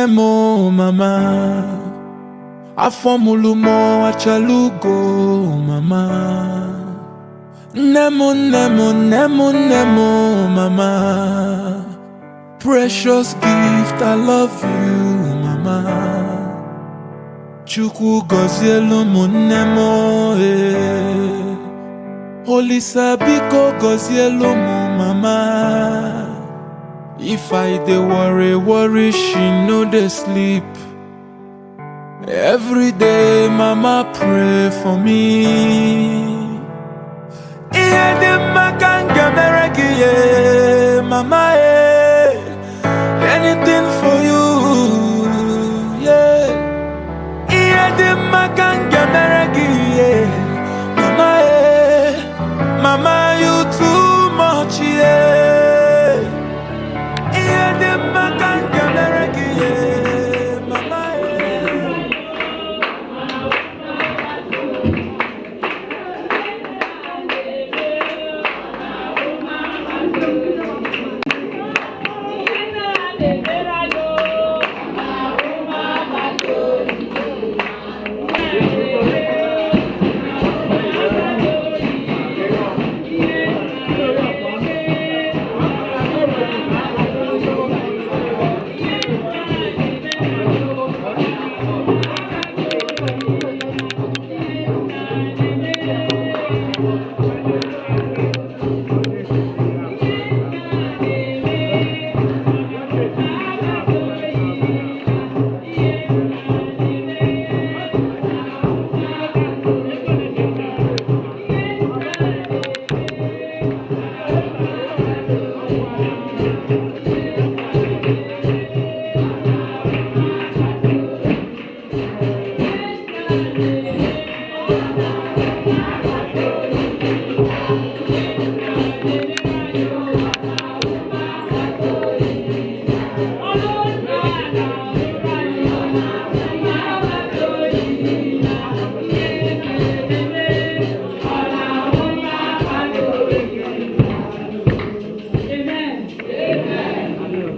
nemo mama, afomulumo achalugo mama. Nemo mama, precious gift, I love you mama. Chukwu gozielu mu nemo Holy Sabiko gozielu mu mama. If I dey worry, she no dey sleep. Every day, mama pray for me. Iye di makanga meregi mama anything for you, yeah. Iye di makanga meregi mama you too much, yeah.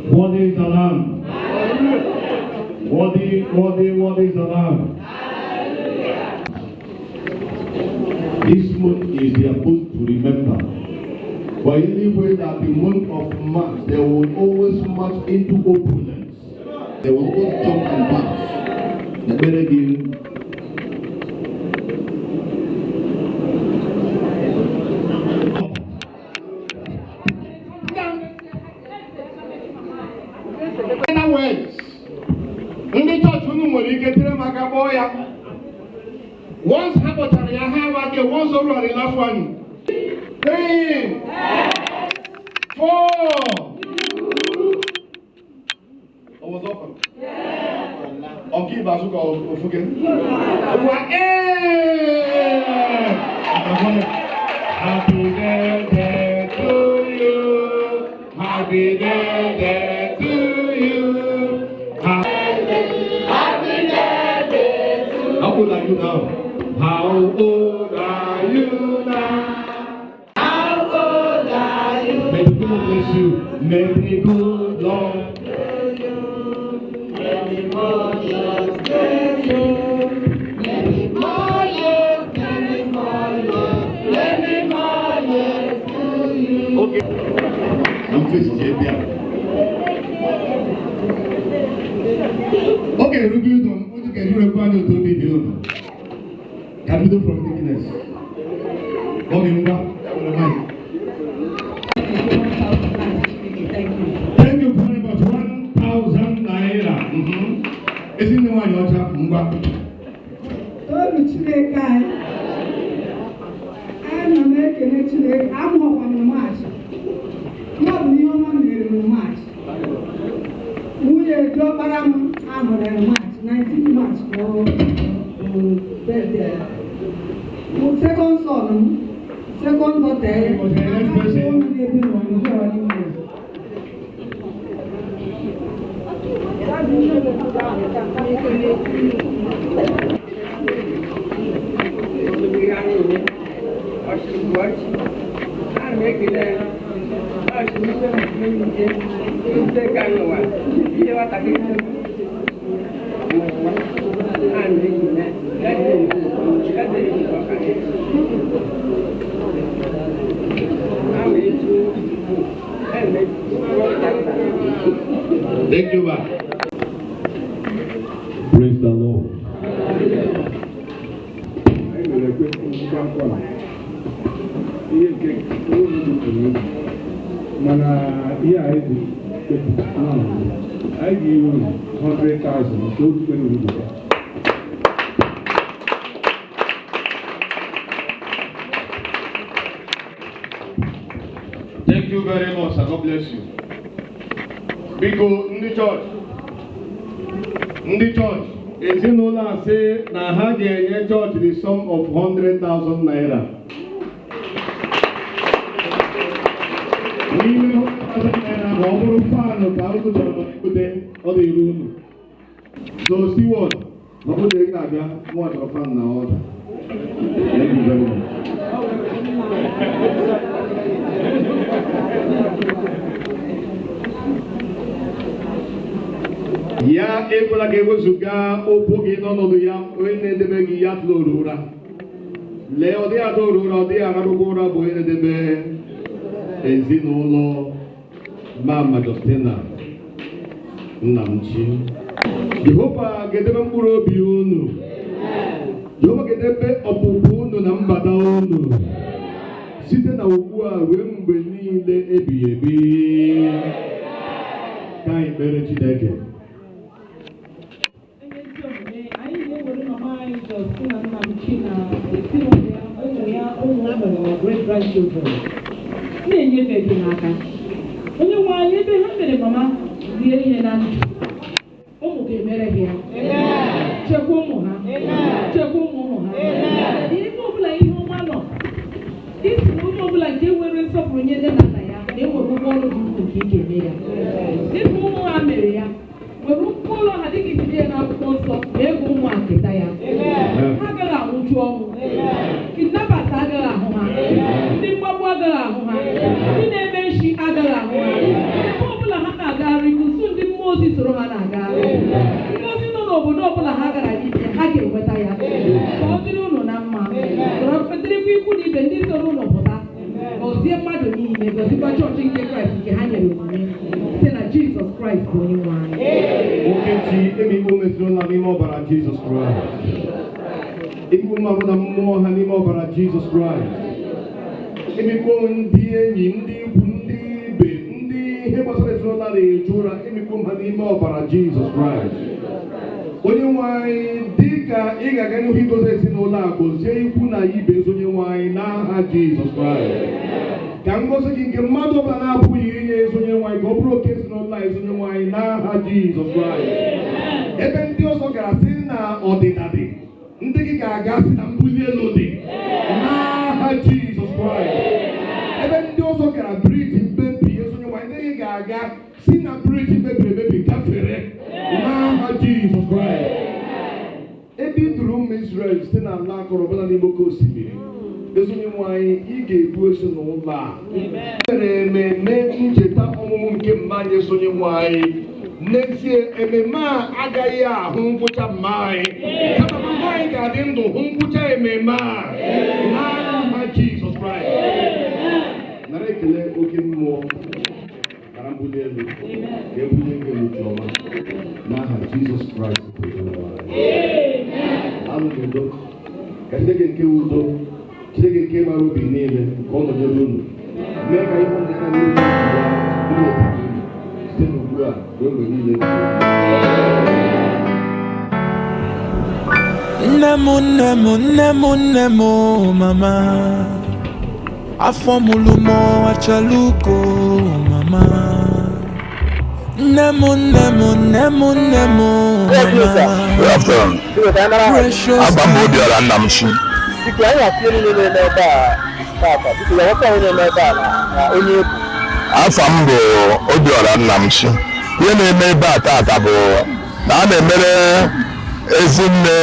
What is the Lamb? What is the Lamb? This month is their month to remember. But anyway that the month of March, they will always march into opulence. They will always jump and pass. The better give. Once happened, ya have a once over the last one. 3, 4. I was open. Okay, Bazuka of again. Happy birthday to you. Happy birthday to you. Happy birthday to you. How old are you now? How old are you now? How old are you? May the God bless you. May the good Lord bless you. Many more years, bless you. Many more years, many more years, many more years to you. Okay. I'm facing JPR. Okay, review them. What you can do require to be done. Can we do from thickness? Okay, thank you very much. 1,000 naira. Isn't the one you're talking about? I'm making it today. I'm not on the march. Not the human march. We are going to march. 19th March. Birthday. Second son, second birthday. Praise the Lord. Mana ihe a eji I give you 100,000 so Thank you very much. God bless you. Biko in the church, ezinụlọ say na ha ga-enye church the sum of 100,000 naira. N'ime 100,000 naira ma ọ bụrụ faanụ ka unu chọrọ ibute ọ dịrị unu. So Stewart, ọ bụrụ na ị ga-abịa nwa chọrọ fan na ọda. Thank you very much. Ya ekwela ka ewezuga okwu gị n'ọnọdụ ya onye na-edebe gị ya tụrụ ụra. Lee ọ dịghị atụrụ ụra, ọ dịghị ararụkwa ụra bụ onye na-edebe ezinụlọ Mama Justina Nnamchi. Jehova ga-edebe mkpụrụ obi unu. Jehova ga-edebe ọpụpụ unu na mbata unu site na ugbu a ruo mgbe niile ebighị ebi. Ka anyị kpere Chineke. Great grandchildren. Na-enye ebe n'aka. Onye nwe anyị ebe ha mere mama rie ihe na ndụ. Ụmụ ga-emere gị ya. Chekwa ụmụ ha. Chekwa ụmụ ha. Ihe ọbụla ihe ọma nọ. Isi onye ọbụla nke nwere nsọpụrụ nye nne na nna ya na-enwe ụgwọ ọrụ dị ukwuu nke ị ga-eme ya. Dịka ụmụ ha mere ya, were ụlọ ha dịka isi ya n'akwụkwọ nsọ na ego ụmụ ha nketa ya. Ha agaghị anwụchu ọnwụ. Kidnappers agaghị ahụ ha. Ndị mgbagbu agaghị ahụ ha. Ndị na-eme nshi agaghị ahụ ha. Ebe ọbụla ha na-agagharị kusu ndị mmụọ ozi soro ha na-agagharị. Ndị ozi nọ n'obodo ọbụla ha gara ije ha ga-enweta ya. Ka ọ dịrị ụlọ na mma. Dịrịkwa ikwu na ibe ndị soro ụlọ pụta. Gọzie mmadụ niile, gọzikwa chọọchị nke Kraịst nke ha nyere omume site na Jizọs Kraịst bụ onye nwe anyị. Okechi emikpo metụrụla n'ime ọbara Jizọs Kraịst. Ikwu mmadụ na mmụọ ha n'ime ọbara Jizọs Kraịst. Emikpo ndị enyi, ndị ikwu, ndị ibe, ndị ihe gbasara ezinụlọ na-eju ụra, emikpo ha n'ime ọbara Jizọs Kraịst. Onye nwe anyị, dị ka ị ga-aga n'ihu idozi ezinụlọ a, gọzie ikwu na ibe onye nwe anyị n'aha Jizọs Kraịst. Ka ngọzi gị nke mmadụ ọbụla na-apụghị inye ezonye nwe anyị ka ọ bụrụ oke ezinụlọ ezonye nwe anyị n'aha Jizọs Kraịst. Ebe ndị ọzọ gara sị na ọdịda dị, ndị gị ga-aga si na mbuli elu dị n'aha Jizọs Kraịst. Ebe ndị ọzọ gara briji mmebi ezonye nwe anyị, ndị gị ga-aga si na briji mebiri emebi gafere n'aha Jizọs Kraịst. Ebe ị duru ụmụ Izrel site n'ala akọrọ ọbụla n'ime oke osimiri, ezonye nwe anyị, ị ga-ebu ezinụlọ a. Mere ememe ncheta ọmụmụ nke mma anyị ezonye nwe anyị. N'ezie ememe a agaghị ahụ ngwụcha mma anyị, kama mma anyị ga-adị ndụ hụ ngwụcha ememe a n'aha Jizọs Kraịst. Nara ekele oke mmụọ nara mbuli elu ga-ebunye gị elu ọma n'aha Jizọs Kraịst bụ onye nwe anyị. Alụghị udo ka Chineke nke udo, Chineke nke gbara obi niile ka ọ nọnyere unu, mee ka ihe ndị ka niile ya dị n'etiti site n'ugbu a ruo mgbe niile. Nne m mama afọ mụrụ m achaluko mama. Nne m precious Abamodiora Nnamchi. Afọ m bụ Obiora Nnamchi. Ihe na-eme ebe a tata bụ na a na-emere Ezinne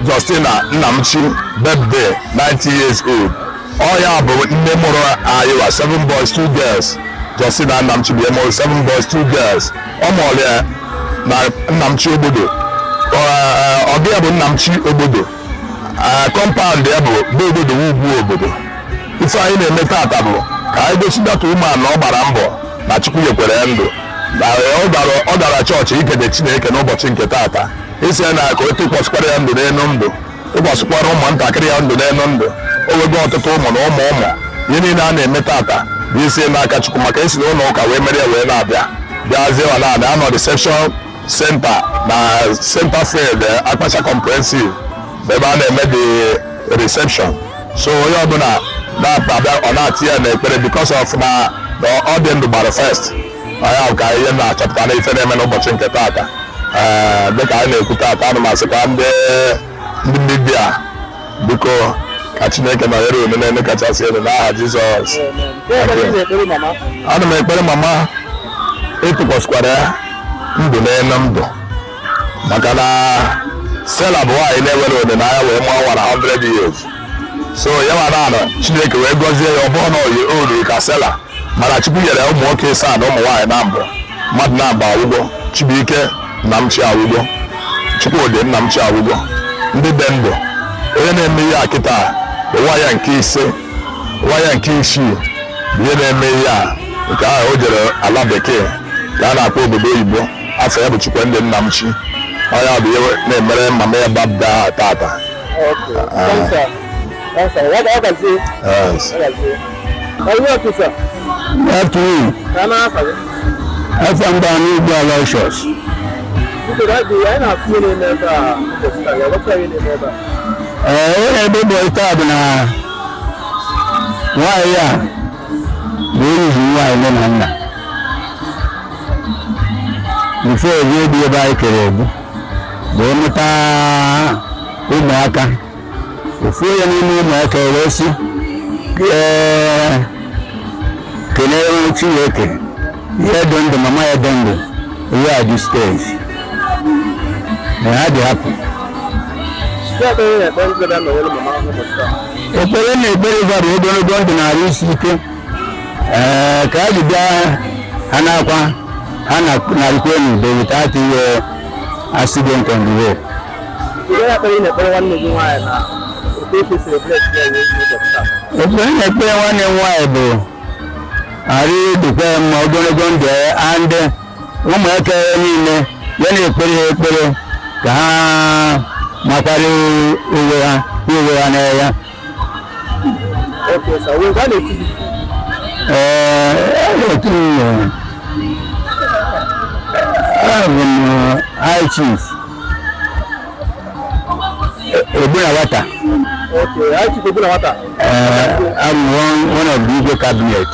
Justina Nnamchi birthday 90 years old. Ọ ya bụ nne mụrụ anyị wa 7 boys 2 girls. Justina Nnamchi bụ mụrụ 7 boys 2 girls. Ọ mụrụ ya na Nnamchi obodo. Ọ bịa bụ Nnamchi obodo. Compound ya bụ obodo ugwu obodo. Ife anyị na-eme tata bụ ka anyị gosi data ụmụanụ ọ gbara mbọ na Chukwu nyekwere ndụ ọ gara chọọchị ikede Chineke n'ụbọchị nke taata isi ya na ka o tụkwasịkwara ya ndụ n'elu ndụ tụkwasịkwara ụmụntakịrị ya ndụ n'elu ndụ o wego ọtụtụ ụmụ na ụmụ ihe niile a na-eme taata bụ isi n'aka Chukwu maka esi n'ụlọ ụka wee mere ya wee na-abịa bịazie ọ na-abịa anọ reception center na center field Akpasha comprehensive ebe a na-eme the reception so onye ọbụla na-abịa ọ na-ati ya n'ekpere because of na ọ dị ndụ gbara first onye ka ihe na-achọpụta na ife na-eme n'ụbọchị nke taata dịka anyị na-ekwu taata ana m asịkwa ndị mmibia biko ka Chineke nọnyere unu na-eme kachasị elu n'aha Jizọs. Ana m ekpere mama ịtụkwasịkwara ya ndụ n'elu ndụ maka na Sela bụ nwaanyị na-enwere olileanya wee mụọ nwa na 100 years so ya ma na Chineke wee gọzie ya ọ bụrụ na o ruru ka Sela mana Chukwu nyere ụmụ nwoke ịsaa na ụmụ nwaanyị na mbụ mmadụ na-aba awụgo Chibuike Nnamchi awụgo Chukwudị Nnamchi awụgo ndị dị ndụ onye na-eme ihe a kịta nwa ya nke ise nwa ya nke isii bụ ihe na-eme ihe a nke ahụ o jere ala bekee ka a na-akpọ obodo oyibo afọ ya bụ Chukwudị Nnamchi onye bụ ihe na-emere mama ya babda tata. Ebe bụ taa bụ na nwaanyị a bụ oyizi nwaanyị nne na nna bifo ebi ebi ebe anyị kere ebu bụ ịmụta ụmụaka ofu onye n'ime ụmụaka wee sị kelee Chineke ihe dị ndụ mama ya dị ndụ ihe a dị steji na ha dị hapụ ekpere na-ekpere bara ogologo ndụ na-arụ isi ike ka a ji bịa ha na-akwa ha na-arịkwa n'udo without ihe accident on the road. Ekpere na-ekpere nwanne m nwaanyị bụ arụ dịkwa mma ogologo ndụ and ụmụaka niile ya na-ekpere ha ekpere ka ha makwara uwe ha n'ahịa. I'm High Chief Ebunawata. Okay, High Chief Ebunawata. I'm one of the Igbo cabinet.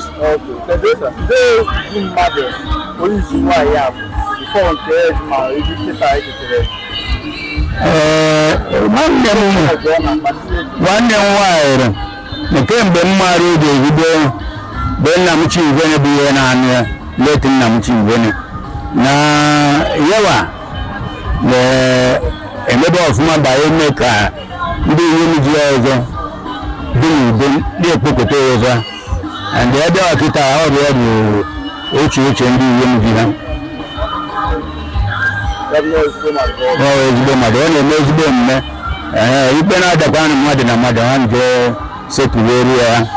Okay, so today in Mother, what is why you have before my nwanne m nwanyị nke mgbe m mara oge ebido bụ Nnamchi Ivene bụ ihe na-anụ ya leti Nnamchi Ivene na yawa na-emebe ọfụma banye ime ka ndị ihe m ji ọzọ dị n'udo ndị ekpokọta ọzọ and ebe ọkịta ọrịa bụ oche ndị ihe m ji ha ezigbo mmadụ ọ na-eme ezigbo omume ikpe na-adakwa na mmadụ na mmadụ ha nje sekụweru ya.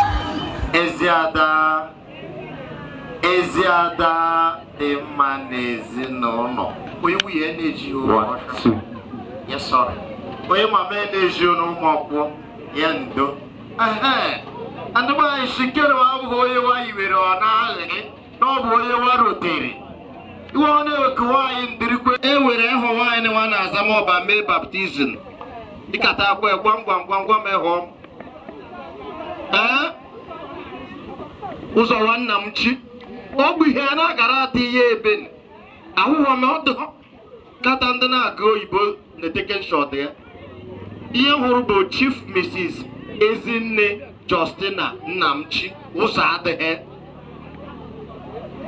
Ezi ada dị mma n'ezinụlọ onye nwunye na-eji ụlọ onye mama na-eji ụmụ ọkpụ ya ndo andụmanyị shikere abụghị onye nwaanyị were ọ na-aghịrị na ọ bụ onye nwa rotere iwe ọ na-eweka nwaanyị ndirikwe e were ịhụ nwaanyị nwa na-aza m ọba mee baptizim dịkata akwa gwam ịhụ ụzọ nwa Nnamchi ọ bụ ihe a na-agara ata ihe ebe ahụhụ m ọdụ kata ndị na-agụ oyibo na-eteke shọt ya ihe hụrụ bụ Chief Mrs. Ezinne Justina Nnamchi ụzọ adịghị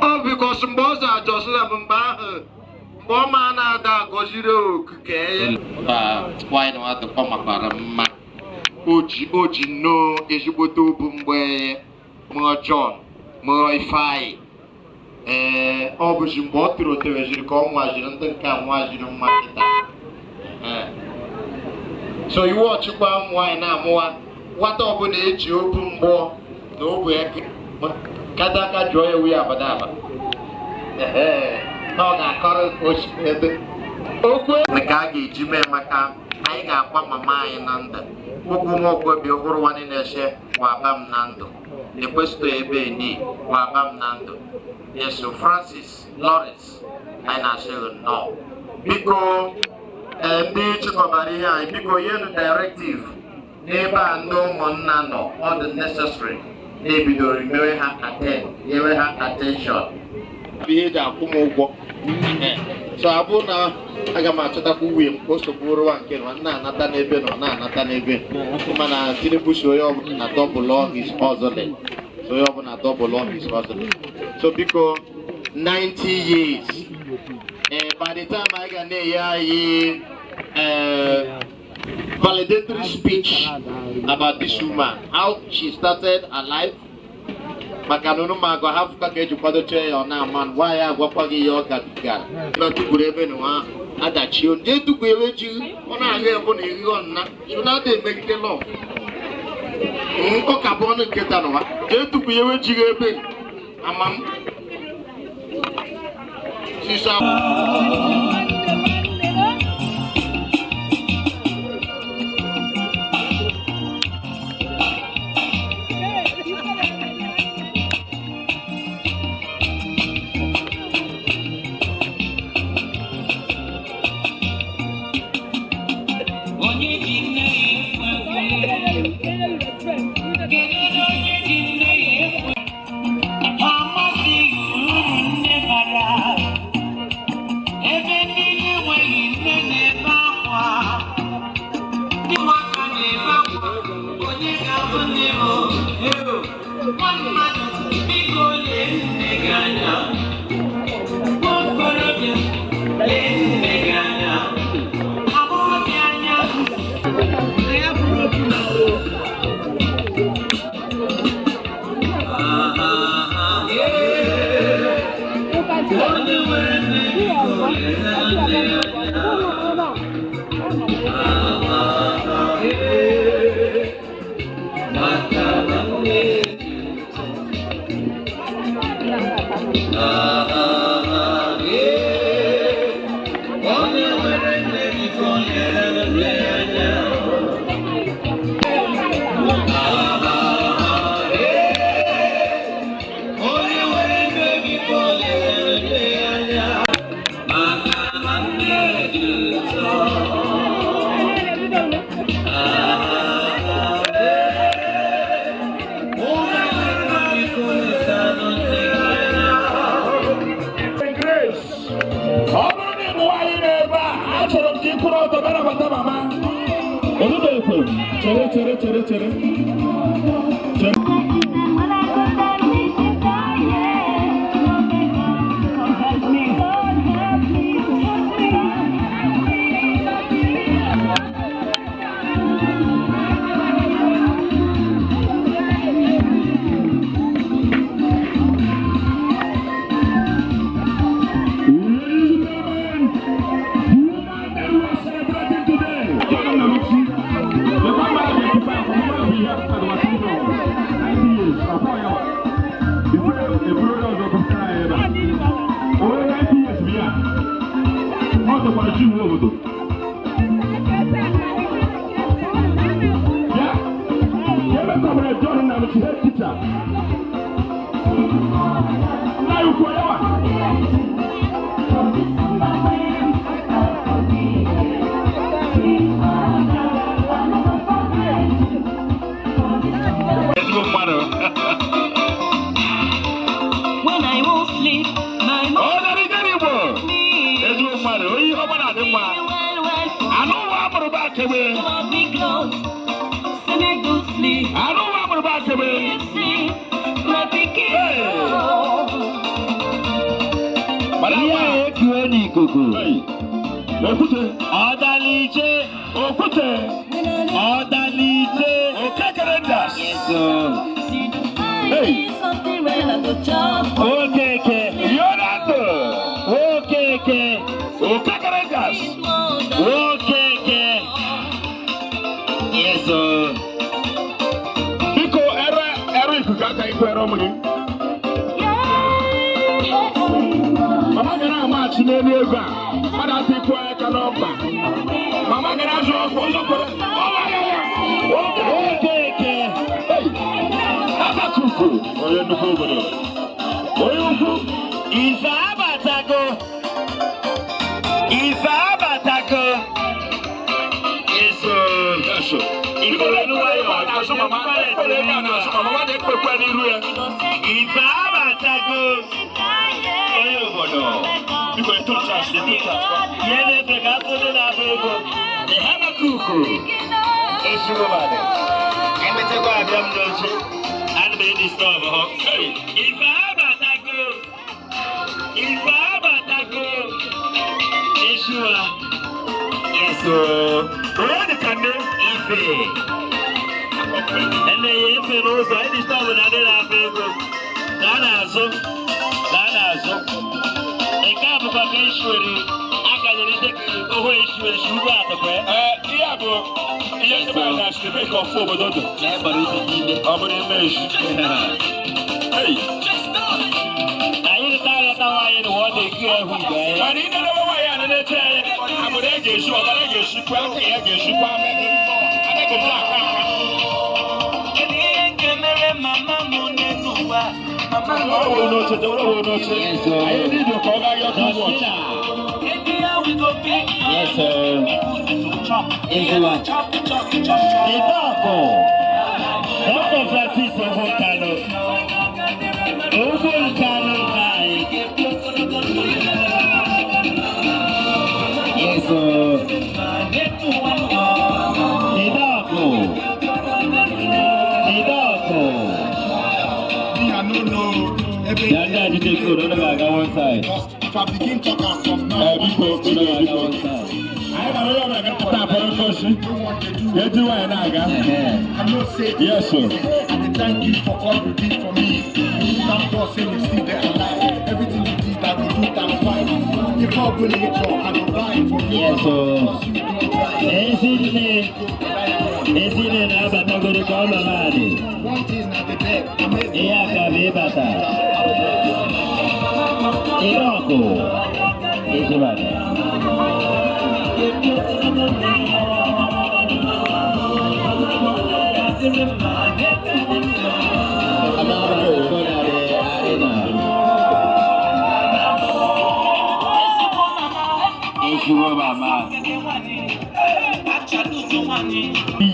ọ bikos mgbe ọ zara Justina bụ mgbe ahụ mgbe ọ ma na-ada agọziri okike ya nwaanyị na adịkwa makwara mma o ji nnọọ ezigbote obu mgbe mụọ John mụọ Ifeanyị ọ bụzi mgbe ọ tụrụ oteweziri ka ọ nwaziri ndị nke a nwaziri mma kịta so iwu ọchịkwa nwaanyị na-amụwa nwata ọbụla eji obu mgbọ na obu eke kada aka jụọ ya ewu ya abadaba na ọ ga-akọrọ ebe okwu ka a ga-eji mee maka anyị ga-akwa mama anyị na ndụ ụkwụ nwa okorobịa ọhụrụ nwanne na-eche waba m na ndụ ekwesịtọ ebe ni waba m na ndụ Yesu Francis Lawrence anyị na-asịghị nnọọ biko ndị chịkọbara ihe anyị biko yenu directive n'ebe a ndị ụmụnna nọ ọ dị necessary na-ebidoro mewe ha nyewe ha attention ihe eji akwụ m ụgwọ so abụ na aga m achọtakwa uwe m ka o sogburu ụwa nke nọ na-anata n'ebe nọ na-anata n'ebe mana Tinubu si onye ọbụla na double his hustling so onye ọbụla double his hustling so biko 90 years by the time I ga na-enye anyị validatory speech about this woman, how she started her life. Maka no mago have ka keju kwado che ya na man why ya gwakwa gi ya ka bigara na tukuru ebe no ha adachi o de tukwu ewe ji ona aga ebo na iri onna so na dey make the love nko ka bo no nketa no ha de tukwu ewe ji ebe amam sisa gara amachi n'elu ego a mmadụ atụ ikwu anya ka n'ọkpa mama gara azụ ọkụ ụzọ kwere okeke Abakuku onye nnukwu obodo onye ukwu ife abatago eso ikele nuwayo na-asụ mama na-ekpekwe n'iru ya ife abatago onye obodo biko etochas ihe na-efe ka atụrụ na-abụ ego Abakuku ezigbo mmadụ emetekwa abịa m n'oche ana m edistọb ha ife abatago Yeshua yeso onye dịka nne ife ene ya efe n'ụzọ edistọb na ndị na-abụ ego gaa n'azụ nke a bụkwa ka eshuere akanyere dịka ohu eshuere ugbu atọkwa ihe a bụ ihe ndị mmadụ na-asịrị ka ọfụ obodo dị ọ bụrụ ime eshi anyị rịta aghọta nwaanyị na ụwa na-eki ehu mgbe anyị mana ị na-elewe nwaanyị a na-eche anyị agbụrụ ya ga-eshi ọbara ga-eshikwa aka ya ga-eshikwa anaghị aka ọwụrụ n'oche anyị niile ka ọ gaghị ọkụ ụbọchị Yes, sir. Everyone. Ibako. Dr. Francis Ovokano. Ovokano. Yes, sir. Ibako. Yanda, you take good. Don't go one side. If I begin talking from now, Before. I don't know what I'm not saying yes, sir. and thank you for all you did for me. Thank God saying you still there alive. Everything you did, I will do times 5. If God will hit you, I will die for you. Yes, sir. One thing at the bed.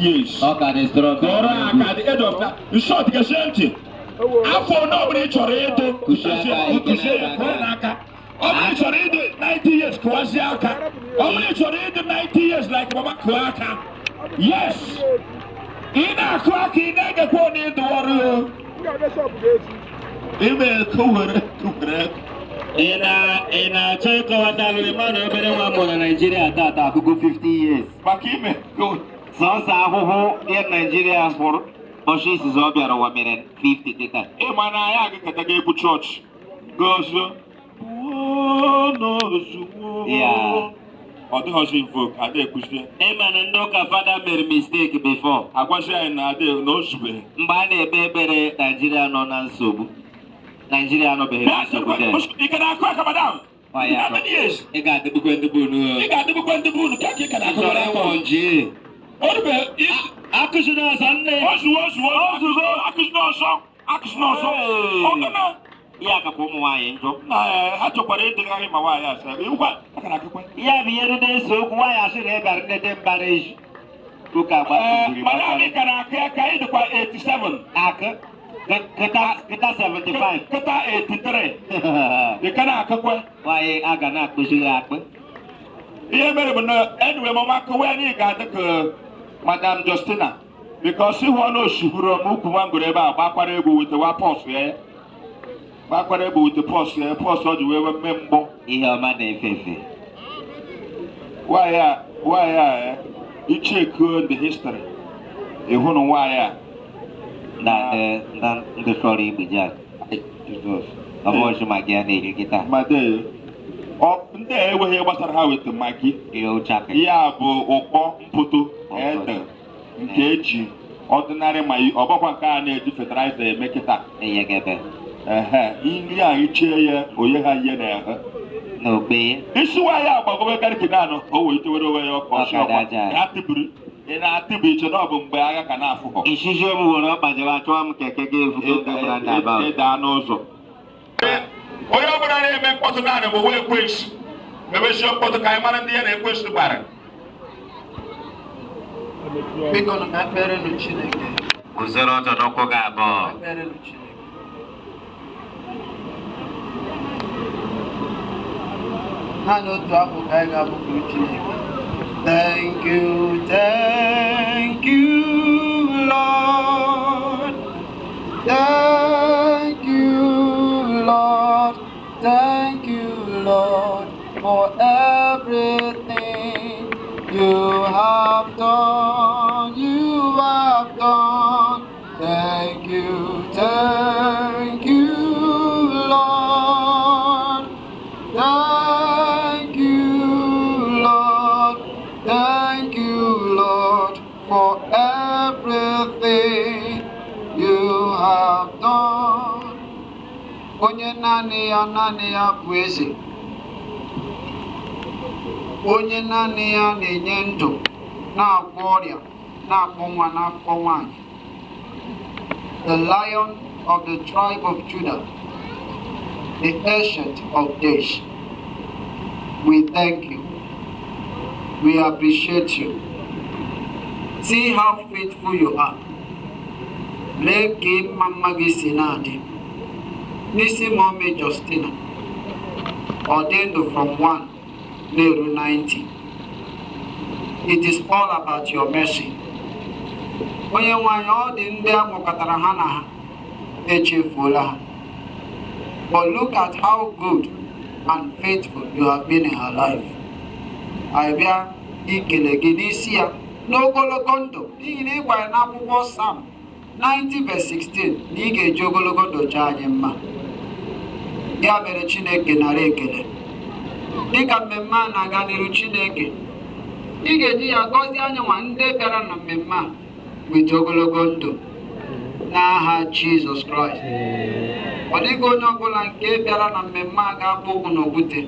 Yes. Okay, the strong. At the end of that, you shot the same. After nobody tried to Omni tried 90 years, Kwasiaka. Omni tried 90 years like Mama Kwaka. Yes. In a quack, in a pony in the water. Email cover. In a check of the man over one Nigeria that I could go 50 years. Bakime, go. So, Saho in Nigeria for Oshis is over a minute 50 tickets. A man I at the Gable Church. Goes. Yeah. Or the husband folk, I dare push them. Eman and Doka father made a mistake before. I was saying, I dare no sube. Mbane bebe Nigeria no nansubu. Nigeria no behavior. You can crack madam. Why, how many years? You got the book and the boon. You got the book and the boon. Can't you can on G. What about Akushina Sunday? I took what I my wife. Yeah, the other day, so why I should have got the barrage. Look at Madame, can I 87? Aka. Kata 75. Kata 83. You cannot cook. Why I cannot push you up? Yeah, anyway, Mama, when you got the Madame Justina, because she wants to move one good about backward with the weapons, yeah. Backward with the post, yeah, post or you ever member. Yeah, my name, Why, you check the history. You know why. That the story be just. I watch my guinea guitar. My day. Oh, there we hear what how with the Mikey. You chuck it. Yeah, Opo, Puto, and Keji. Ordinary my Oba can different they make it up. You get it. India, you chair, or you have n'okpe isuwa ya agbagobe karịkị naanị o wee tewere onwe ya ọkụ ọsị ọkwa ya tibiri ị na-atịbụ iche na ọ bụ mgbe agha ka na-afụkọ ishizi m were ọkpa jebe achọwa m keke ịda n'ụzọ onye ọbụla na-eme mkpọtụ naanị bụ wee ekwensu mebesi mkpọtụ ka anyị mara ndị ya na ekwensu gbara biko na ekpere nụ Chineke guzoro ọtọ n'ụkwụ gị abụọ ekpere nụ Chineke naanị otu afọ ka anyị ga-abụkuru Chineke. Thank you, Lord. Thank you, Lord. Thank you, Lord, for everything you have done. You have done. Thank you, Lord. Thank you, Lord. Thank you, Lord, for everything you have done. Onye naanị ya bụ eze. Onye naanị ya na-enye ndụ, na-agwọ ọrịa, na-akpọ nwa n'afọ nwanyị. The Lion of the tribe of Judah, the Ancient of Days. We thank you. We appreciate you. See how faithful you are. Leke mama gị si na-adị. N'isi Mọmi Justina, ọ dị ndụ from 1 na-eru 90. It is all about your mercy. Onye nwanyị ọ dị ndị a kpọkọtara ha na ha echefuola ha. But look at how good and faithful you have been in her life. I bịa ikele gị n'isi ya n'ogologo ndụ n'ihi na ị gwara n'akwụkwọ Psalm 90:16 na ị ga-eji ogologo ndụ chọọ anyị mma. Ya mere Chineke nara ekele. Dịka mmemme a na-aga n'iru Chineke, ị ga-eji ya gọzie anyị nwa ndị bịara na mmemme a wete ogologo ndụ n'aha Jizọs Kraịst. Ọ dịghị onye ọbụla nke bịara na mmemme a ga-abụ ụkwụ n'okwute,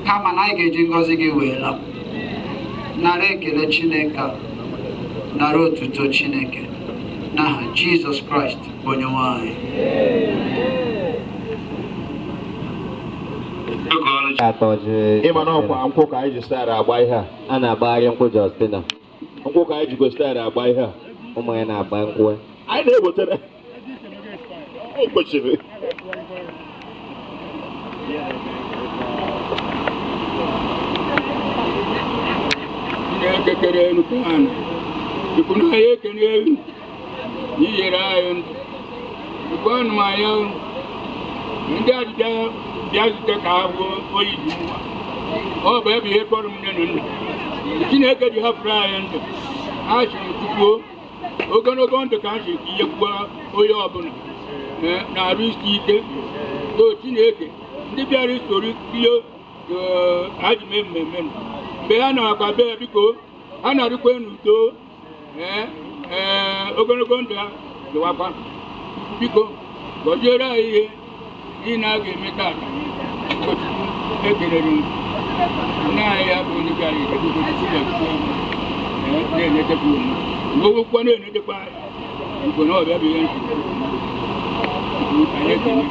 kama na anyị ga-eji ngọzi gị wee laa. Nara ekele Chineke a, nara otuto Chineke n'aha Jizọs Kraịst onye nwe anyị. ịma na ọkwa nkwụ ka anyị ji stara agba ihe a na-agbagharị nkwụ Justina nkwụ ka anyị ji gostara agba ihe a ụmụ ya na-agba nkwụ anyị na-ewetara o kwesịrị ekekere elu ka ha na ikwu na ya ekene elu n'inyere anyị ndụ ikwu anụmanya ndị adịda bịa zute ka ha bụ oyi dị nwa ọ bụ ebe ihe kpọrọ m nne na nna Chineke ji hapụrụ anyị ndụ ha chịrị m tupuo ogologo ndụ ka ha si tinyekwuo onye ọbụla na-arụ isi ike to Chineke ndị bịara isoro ihe ajị mee mmemme mgbe ha na-akwa bee biko ha na-arịkwa n'udo ogologo ndụ ha dịwakwa biko gọziere anyị ihe n'ihi na a ga-eme taa ụkọchukwu ekelere nne anyị ya bụ onye gara na-enetekwa unu mgbe ogwokwa na-enetekwa anyị biko na ọbịa bụ ihe nsogbu anyị ekele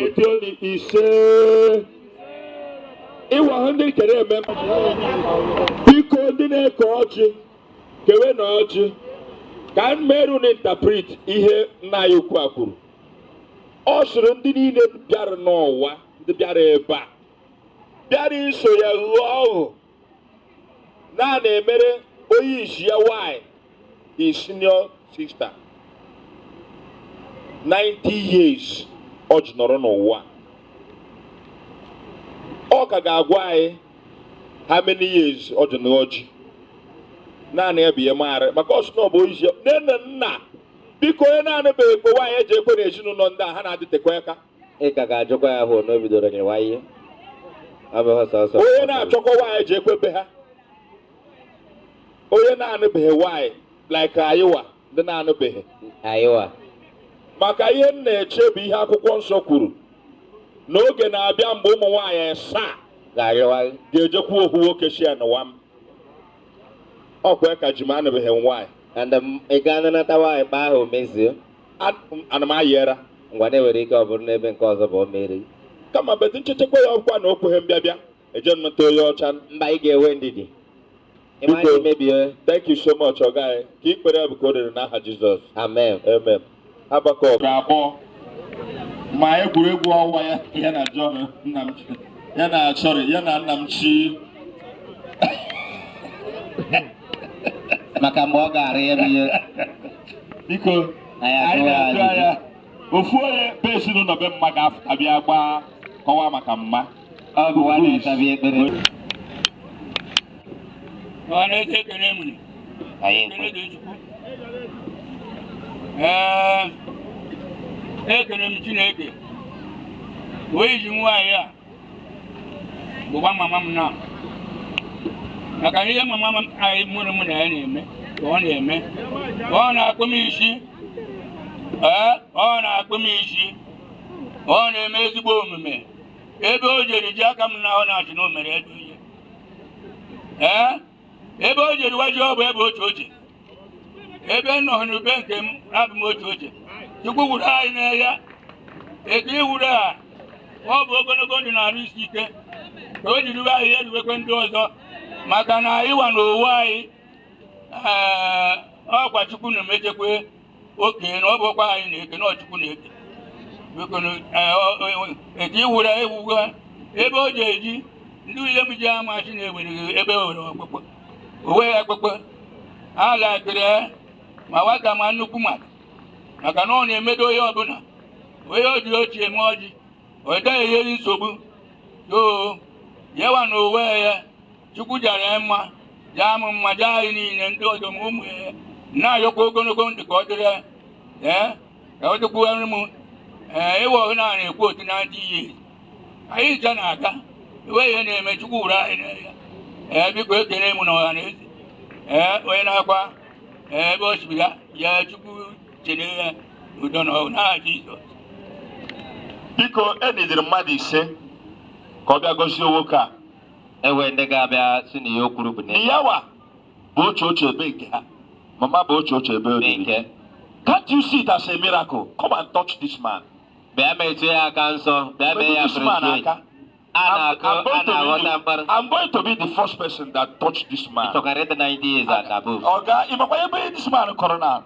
etioli ise ịwa ahụ ndị kere eme biko ndị na-eke ọchị kewe na ọchị ka mmerụ na interpret ihe nna anyị ukwu a kwuru. Ọ sịrị ndị niile bịara n'ụwa ndị bịara ebe a bịara iso ya ghụọ ọhụ na na-emere onye isi ya nwanyị his senior sister 90 years ọ ji nọrọ n'ụwa. Ọ ka ga-agwa anyị how many years ọ ji n'ọjị naanị ya bụ ihe maara maka ọsụ na ọ bụ oyizi nne na nna biko onye na-anụbeghị ekwe nwaanyị eji ekwe n'ezinụlọ ndị a ha na-adịtekwa aka ị ka ga-ajụkwa ya hụ na o bidoro nyewa ihe onye na-achọkwa nwaanyị eji ekwe be ha onye na-anụbeghị nwaanyị like ayịwa ndị na-anụbeghị ayịwa maka ihe m na-eche bụ ihe akwụkwọ nsọ kwuru n'oge na-abịa mgbe ụmụ nwaanyị asaa ga-ejekwa ohu nwoke shia n'ụwa m ọkwa ka ji m anụbeghị nwaanyị ị ga-anata nwaanyị kpa ahụ mezie ana m ayera ngwa na-enwere ike ọ bụrụ n'ebe nke ọzọ bụ o mere kama bedị nchechekwa ya ọkwa na okweghị mbịabịa eje nnata onye ọcha mba ị ga-enwe ndidi ịmaghị mebie. Thank you so much ọga anyị ka ikpere bụ ka o rere n'aha Jizọs amen amen. Habakọk abụọ ma egwuregwu ọnwa ya na John Nnamchi ya na Nnamchi maka mgbe ọ gara ya ihe biko anyị na-ajụ anya ofu onye be ezinụlọ be mma ga-abịa gbaa kọwa maka mma ọ bụ nwanne tabi ekpere ekele m Chineke wee ji nwaanyị a bụkwa mama m na maka ihe mama m anyị mụrụ m na ya na-eme ka ọ na-eme ọ na-akpụ m isi ọ na-akpụ m isi ọ na-eme ezigbo omume ebe o jere ji aka m na ọ na-achị na o mere edo ihe ebe o jere waji ọ bụ ebe oche oche ebe m nọ n'ube nke m abụ m oche oche Chukwu wuru anyị n'ahịa etu iwuru ha ọ bụ ogologo ndụ na-arụ isi ike ka o jiri ahịa eruwekwe ndị ọzọ maka na ịwa n'owu anyị ọkwa Chukwu na-emechekwe okenye na ọ bụkwa anyị na-eke na Chukwu na-eke etu iwuru ewugo ebe o ji eji ndị ihe m ji amachi na-ewere ebe owere ọkpụkpọ owe ya akpụkpọ a ga-akịrị ma nwata ma nnukwu mmadụ maka na ọ na-emedo onye ọbụla onye o ji ochie eme ọjị ọ gaghị enyeri nsogbu yoo yewa na onwe ya Chukwu jara ya mma jaa m mma jaa anyị niile ndị ọzọ ma ụmụ ya na-ayọkwa ogologo ndụ ka ọ dịrị ka ọ dịkwuere m ịwa ọhụ na na-ekwu otu na ndị ihe anyị ncha na-aga enweghị ihe na-eme Chukwu wuru anyị n'ahịa biko ekele m na ọha na eze onye na-akwa ebe o siri ya Chukwu chere ya udo na n'aha Jizọs. Biko enidiri mmadụ ise ka ọ bịa gozie nwoke a enwe ndị ga-abịa si na ihe o kwuru bụ yawa bụ oche oche ebe nke ha mama bụ oche oche ebe nke can't you see it as a miracle? Come and touch this man. Bịa metụ ya aka nsọ bịa mee ya appreciate. I'm going to be the first person that touched this man. Oga, this man corona.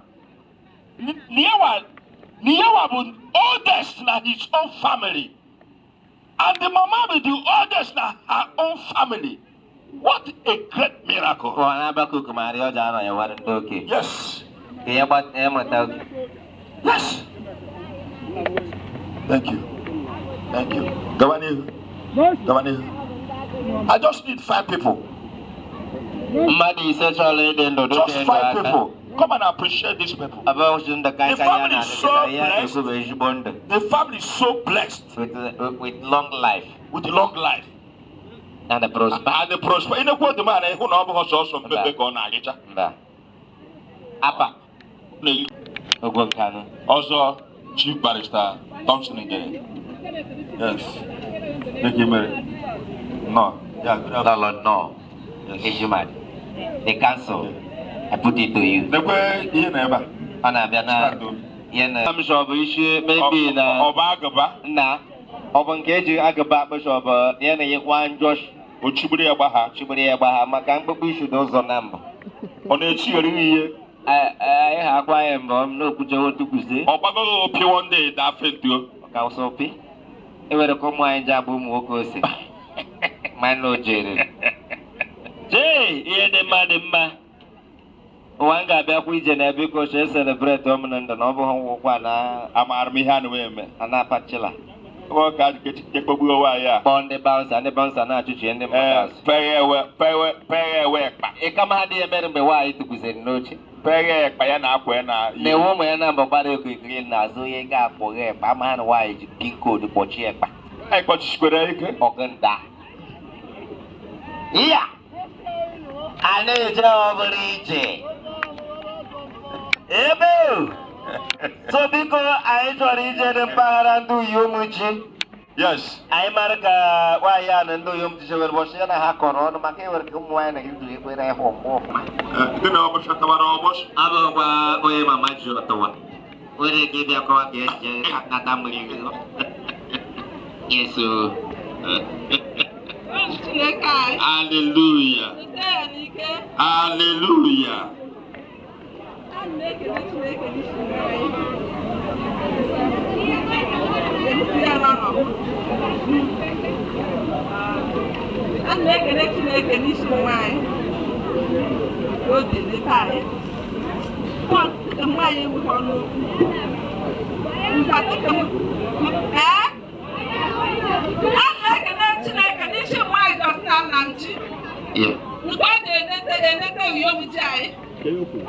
Niyawa was oldest na his own family. And the mama with the oldest na her own family. What a great miracle. Yes. Yes. Thank you. Thank you. Governor. I just need 5 people. Just 5 people. Come and appreciate these people. The family is so blessed. The family is so blessed. With long life. With long life. And the prosper. And the prosper. You know what the man who knows also Apa. Also, Chief Barrister Thompson again. Yes. Thank you, Mary. No. Yeah, good afternoon. No. Yes. The council. I put it to you. The way you never. I'm sure maybe na Obankeji Agaba Bishop Yana one Josh Uchibri Abaha Makambo should also number. On a cheery, I have I am no Pujo to Kuzi. Obago P one day that felt you. Council P. It will come my Jabum Wokosi. My no Jerry. Jay, here the madam. One guy back with Jenna because she celebrate dominant and overhaul I'm army hand women and Apachilla. Oh, God, get a wire. On the bounce and the bounce and not to change them. Pay away. It come out the better be why to be said no. Pay Payana Quena. The woman number body quickly now, so you got for a man why Pinko the Pochepa. I got square organ da. Yeah. I know it's over easy. Ebo! So biko anyị chọrọ ije dị mpaghara ndị Uyomuchi. Yes. Anyị mara ka nwaanyị a na ndị Uyomuchi chewere ụbọchị ya na ha kọrọ ọnụ maka ewere ka ụmụ nwaanyị na ndụ ekwere ịhụ ọfụma. Ndị na ọbụcha tawara ọbọchị. Abụkwa onye mama ji ọtọwa. Nwere ike ịbịa kọwa ka esi akata mmiri gị. Yeso. Hallelujah. Hallelujah.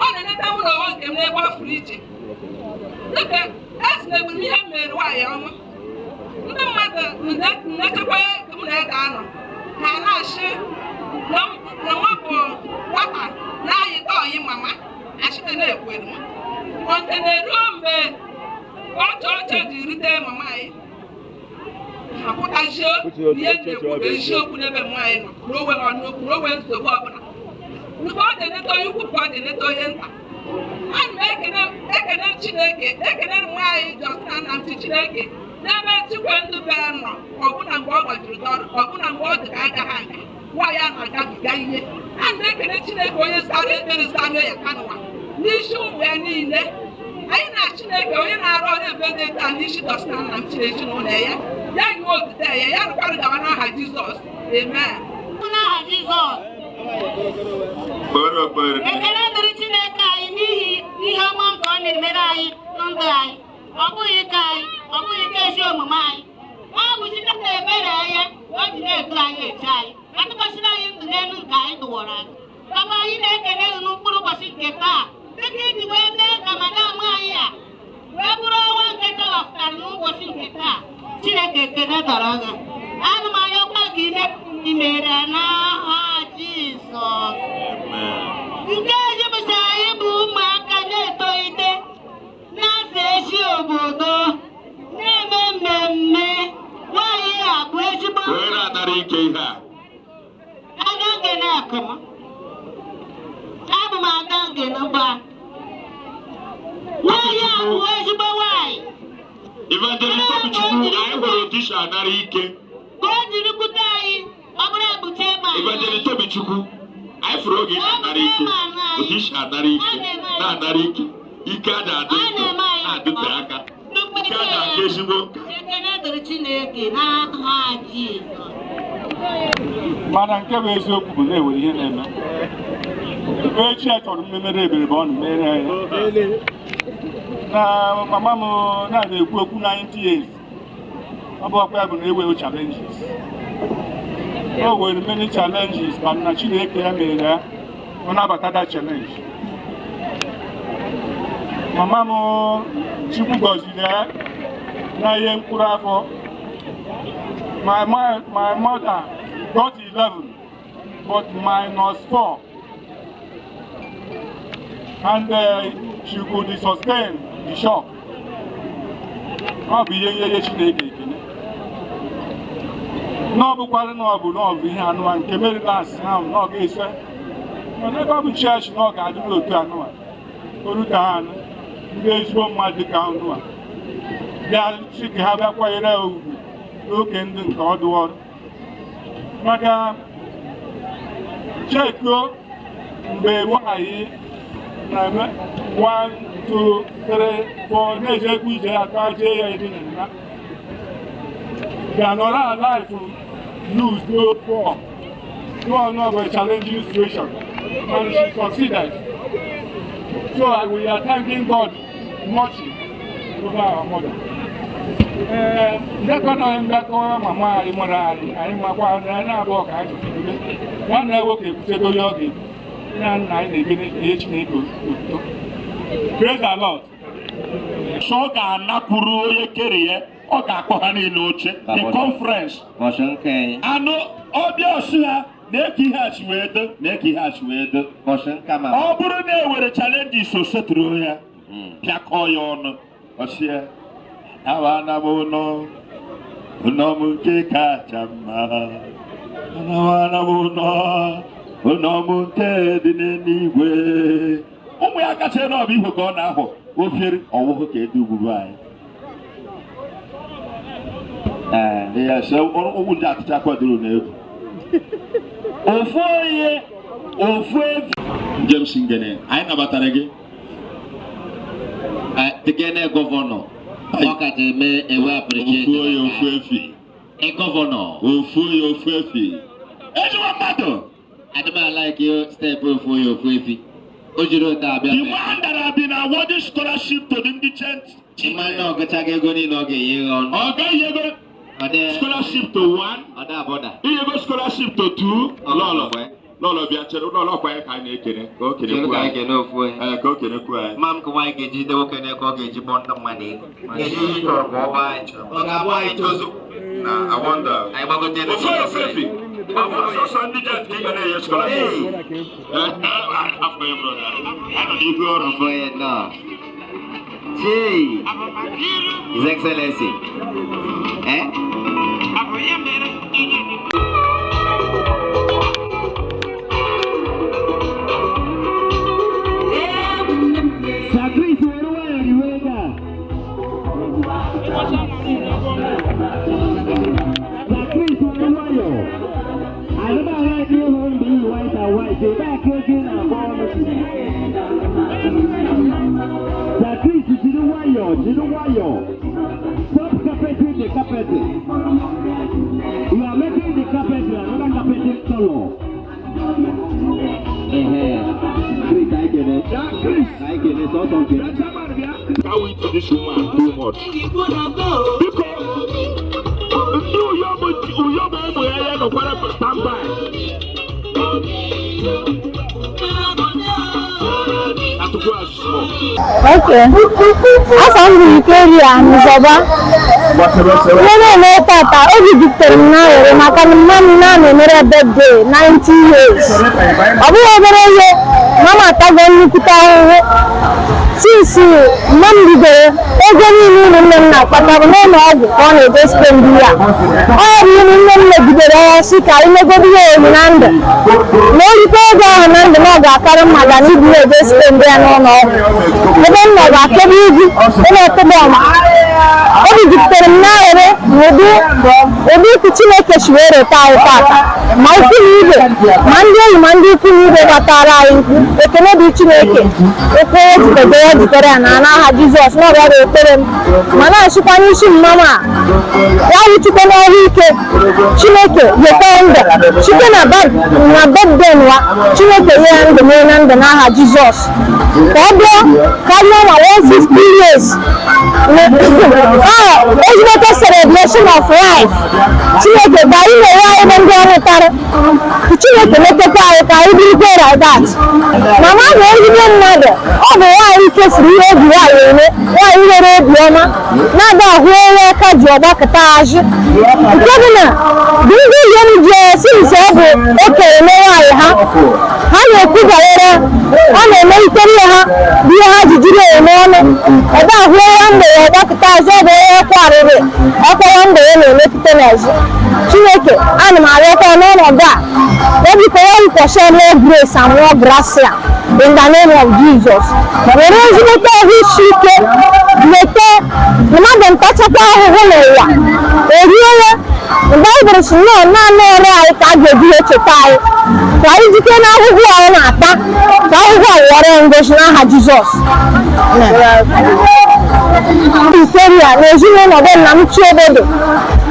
Ọ na-eneta ụlọ ọrụ nke m n'ebe ọ furu iche. Dịka esi na egburu ihe mere nwaanyị ọma. Ndị mmadụ na-echekwa m na-ede anọ ka a na-achị na nwa bụ nwata na-ayịta ọyị mama achịte na-ekwere m. Nke na-eruo mgbe ọcha ji rute mama anyị. Apụtazio ihe na-ekwu bụ eziokwu n'ebe nwaanyị nọ n'owe ọnụokwu n'owe nsogbu ọbụla. Nke ọ dị-eneta onye ukwu ka ọ dị-eneta onye nta. Ana m ekene Chineke, ekene nwaanyị Justina Nnamdi Chineke n'ebe Chukwu ndụ bịara nọ ọbụna mgbe ọ gbajiri dọrọ, ọbụna mgbe ọ dị ka agaghị aga, nwaanyị a na-agabiga ihe. Ana m ekene Chineke onye zara ekpere zara ya ka n'ụwa n'isi ụmụ ya niile. Anyị na Chineke onye na-arụ ọrụ ebe dị taa n'isi Justina Nnamdi Chineke n'ụlọ ya ya nye otute ya ya rụkwara gawa n'aha Jizọs. Amen. N'aha Jizọs. Ekele dịrị Chineke anyị n'ihi ihe ọma nke ọ na-emere anyị n'ndụ anyị. Ọ bụghị ike anyị, ọ bụghị ike ezi omume anyị. Ọ bụ Chineke ebere ya o ji na-edu anyị eche anyị. Atụkwasịrị anyị ndụ n'elu nke anyị dụwara anyị. Papa anyị na-ekele gị n'ụkpụrụ ụbọchị nke taa. Dịka iji wee mee ka madam anyị a wee bụrụ ọnwa nke chawapụtara n'ụbọchị nke taa. Chineke ekele dọrọ gị. Ana m ayọkwa gị imere n'aha Jizọs. Nke ejupụta anyị bụ ụmụaka na-etolite na-aza ezi obodo na-eme mmemme. Nwaanyị a bụ ezigbo aga ngene akụm. Abụ m aga ngene mgba. Nwaanyị a bụ ezigbo nwaanyị. Evangelist Tobichukwu anyị hụrụ Odisha anara ike. Ka o jiri kwute anyị ọ bụrụ ebute ma Evangelist Tobichukwu anyị fụrụ oge na-anara ike. Odisha anara ike na-anara ike. Ike a na-adị ndụ na-adịte aka. Ike a na-aka ezigbo nka. Ekele dịrị Chineke n'aha Jizọs. Mana nke bụ eziokwu bụ na-ewere ihe na-eme. Echi a chọrọ mmemere ebere bụ ọ na-emere ya. Na mama m na-ekwu okwu 90 years. Ọ bụ ọkwa ya bụ na eweghị challenges. O nwere many challenges ma na Chineke ya mere ya ọ nabata that challenge. Mama m Chukwu gọziri ya na ihe mkpụrụ afọ. My mother got 11 but -4 and she could sustain the shock. Ọ bụ ihe Chineke ekele. N'ọbụkwara na ọ bụ ihe anụwa nke mere last ahụ na ọ ga-ese. Mana ebe ọ bụ chọọchị na ọ ga-adịrị otu anụwa. Oruta ha anụ ndị ezigbo mmadụ dịka anụwa. Bịa sị ka ha bịa kwanyere ugwu n'oge ndị nke ọdụ ọrụ. Maka chekuo mgbe nwaanyị na-eme 1, 2, 3, 4 na-ejekwa ije atọ jee ya iri na nna. Ganora alive lose no form. No one of a challenging situation. And she succeeded. So we are thanking God much over our mother. Ndekọ mama anyị mụrụ anyị makwa na abụọ ka anyị jide. Nwanne nwoke ekwutedo onye ọ ga-ebu. Na nna anyị na-ege Chineke otuto. Praise the Lord. So ọ ga-anakwuru onye kere ya. Ọ ga-akpọ ha niile oche the conference anụ ọbịa ọsị ha na-eke ihe achiwedo ọ bụrụ na ewere challenges o setụrụ ya pịakọ ya ọnụ ọsịa awa na m ụnọ m nke kacha mma awa na m ụnọ m nke dị n'eluigwe ụmụ ya kacha n'ọbụ igwe ka ọ na-ahụ ofiere ọwụhụ ka edu ugwu anyị ya sị ụmụ ndị atịcha kwadoro n'egwu ofu evi James Ngene anyị nabatara gị Tigene gọvanọ ọkacha eme ewe appreciate ofu efi gọvanọ ofu efi ezigbo mmadụ adịmala ike steepụ ofu efi o jiri ote abịa Dimandara bi na awarding scholarship to the indigent children na ọgụchaghị ego niile ọ ga-enye ọnụ ọ gaghị ego scholarship to 1 ọ da abọda ihe ego scholarship to 2 lọlọ bịa chere ụlọ ọkwa ya ka anyị na-ekene ka o kenekwu anyị ka o kenekwu anyị ma m ka nwaanyị ga-eji ide nwoke n'ego ọ ga-eji bọ ndị mmadụ ego ọ ga-abụ anyị tozu na awọnda anyị gbagote ofu efi ọsọ ndị jet ka ị ga na-enye scholarship afọ ya brọda anọ n'ihu ọrụ for it now. Gee, His Excellency. Stop carpeting the carpet. You are making the carpet another carpeting color. Chris, I get it. I get it. So something. How we to this woman too much? Because Okay. Asa m ike ya nzọba. Na tata obi dictere na ere maka na mama na mere birthday 90 years. Ọ bụ obere ihe mama tago nnukwute ahụhụ. Since mama bidoro ego niile nne m na-akpata n'ụlọ ọgwụ ka ọ na-eje spend ya. Ọ bụ ihe nne m megidere ya sị ka imegodi ya elu na ndụ. Ma o rite ego ahụ na ndụ na ọ ga-akarị mmadụ na ibu ya eje spend ya n'ụlọ ọgwụ. Ebe m nọ ga-akebe ugwu na-ekebe ọma. Obi jupụtara m n'ahịrị ụdị ikwu Chineke si wee reta anyị tata ma ukwu na ibe ma ndị enyi ma ndị ikwu na ibe gbatara anyị ekele dị Chineke ekwe ya jikere ya na n'aha Jizọs na ọbịa ga-ekpere m ma na-achịkwa n'isi mmama ya wụchikwa n'ọrụ ike Chineke yekwe ndụ site na bedden wa Chineke nye ya ndụ mee na ndụ n'aha Jizọs ka ọ bịa karịa ma 160 years ezigbote celebration of life Chineke ka anyị na-enye anyị bụ ndị ọrụ tara Chineke metekwa anyị ka anyị bụrụkwa like that mama na ezigbo mmadụ ọ bụ nwaanyị kefuru ihe obi nwaanyị eme nwaanyị nwere obiọma na-ada ahụ onye aka ji ọgbakọta azụ nke bụ na bụ ndị ijem ji sinsi ọ bụ okenye na nwaanyị ha na-ekwu banyere ọ na-emelitere ha bụ ihe ha ji jiri eme ọnụ ebe ahụ onye mgbe ya ọgbakọta azụ ọ bụ onye kwarịrị ọkọwa mgbe ya na-emetụta n'azụ Chineke ana m arịọkwa n'ọnọdụ a ebiko ya nkwọcha more grace and more gracia in the name of Jesus were ezigbote ahụ isi ike mete mmadụ ntachakwa ahụhụ n'ụwa erie ya Baịbụl si nọọ naanị ọrụ anyị ka a ga-eji echeta anyị ka anyị jike n'ahụhụ anyị na-ata ka ahụhụ anyị ghọrọ ngozi n'aha Jizọs Ikeria na ezinụlọ bụ nna m Chiobodo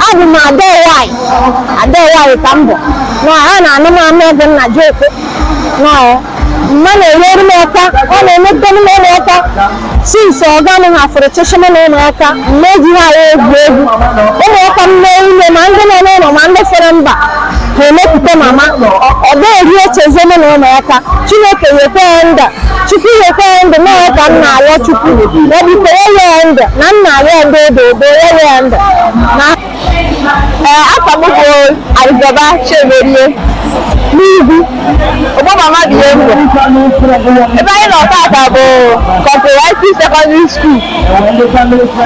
abụ m ada nwanyị ka m bụ ha na-anụ m ama ego nna Joko mma na-enyere m aka ọ na-emete m ụmụaka since ọga m hafụrụ checheme na ụmụaka mma ejighị anyị egwu ụmụaka m mee ime ma ndị nọ n'ụlọ ma ndị fere mba ha emepụta mama ọ ga-eri echeze m na ụmụaka Chineke yekwe ndụ Chukwu yekwe ndụ mee ka m na-arịọ Chukwu ya biko ya ndụ na m na-arịọ ndụ ododo ya ndụ na afọ m bụ Arizaba Chemerie n'Igwu Ogbo Mama Bie Mbọ. Ebe anyị nọ tata bụ Comprehensive Secondary School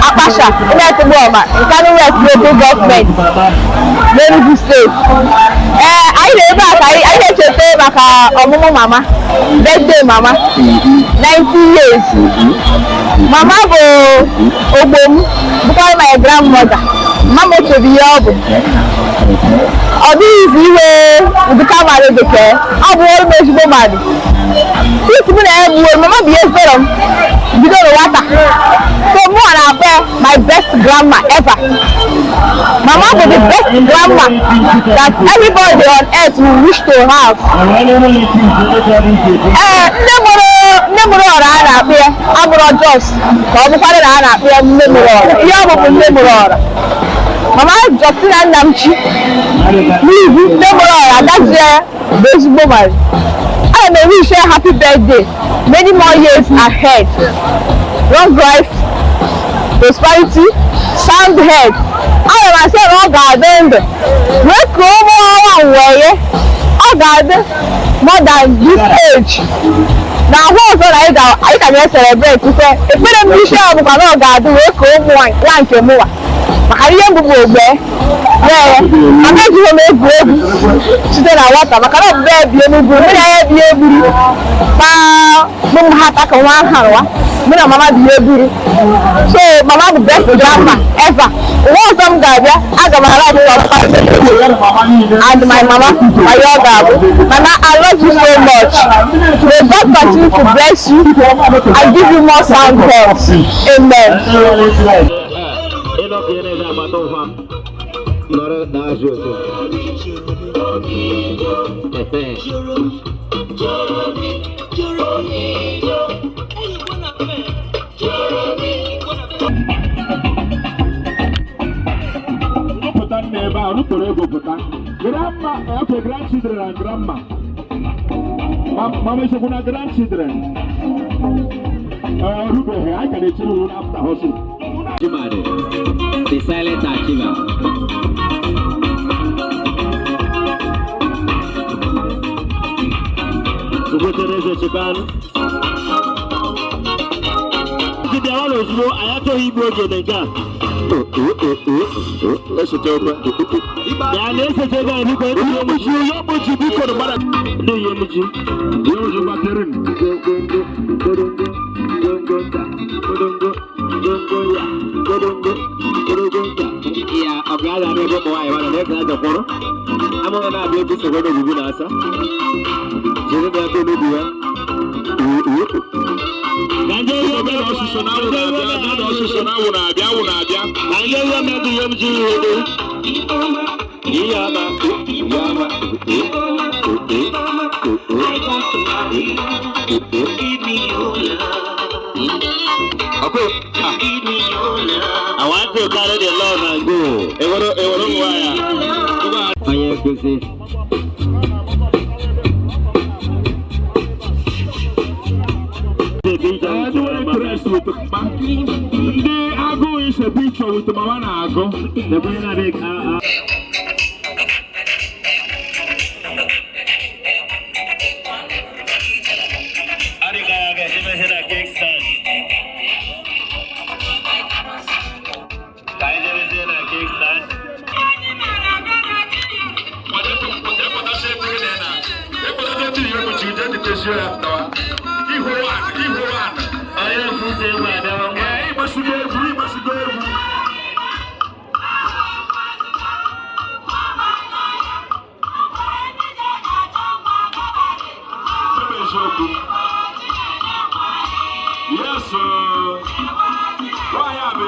Akpasha Emetugboma Nkanu West Local Government n'Enugu State. Anyị na-ebe a ka anyị na-echeta maka ọmụmụ mama, birthday mama, 90 years. Mama bụ ogbo m, bụkwa my grandmother. Mama ochebi ihe ọ bụ. Ọ dịghịzi iwe ụdịka mmadụ dịka ọ bụ ọrụ ezigbo mmadụ. Since mụ na ya gbuo mama bụ ihe zoro m bido n'ụwata. So mụ na-akpọ my best grandma ever. Mama bụ the best grandma that everybody on earth will wish to have. Nne mụrụ ọra a na-akpụ ya abụrụ Jos ka ọ bụkwara na a na-akpụ ya nne mụrụ ọra. Ihe ọ bụbụ nne mụrụ ọra. Mama Justina Nnamchi n'Igwu nne mụrụ ọra adazie bụ ezigbo mmadụ. I may wish her happy birthday, many more years ahead. Long life, prosperity, sound health. I am saying all garden. We come on way. All garden more than this age. Now what I can celebrate to say if we don't wish her all garden, we come one more. Makariye mbubu ogbe. Amaghị m egwu site na nwata maka na ọbụbụ ebi enugwu mmiri anya ebi eburu ma mụ ha taka nwa aharụwa mụ na mama bi eburu. So mama bụ best grandma ever. Nwa ọzọ m ga-abịa aga m ala and my mama my young abụ. Mama, I love you so much. May God continue to bless you and give you more sound health. Amen. Nora da jogo. Grandma, okay, grandchildren and grandma. Mama is going grandchildren. Ruben, I can tell you after hustle. The silent achiever. Kukutereza chikano. Kidi awalo zuro ayato hibro jenega. Let's talk about. Ya nese chega ni kwa hiyo mji yomuji biko no bara. Ndio yomuji. Yomuji baterin. Ya abgada ne bo wa ya ne ga da koro. Amo na bi bi so go gugu na asa. Jere da ko duwa. Ganje yo be no shiso na wo na bia. Ganje yo me du yom ji wo. Yama. Give me your love. Okay. I want to carry the love and go. Eworo waya. Aye kusi. I don't interest with the bank. The Ago is a picture with the Mama Ago. The Benedict. Yes, sir. Why have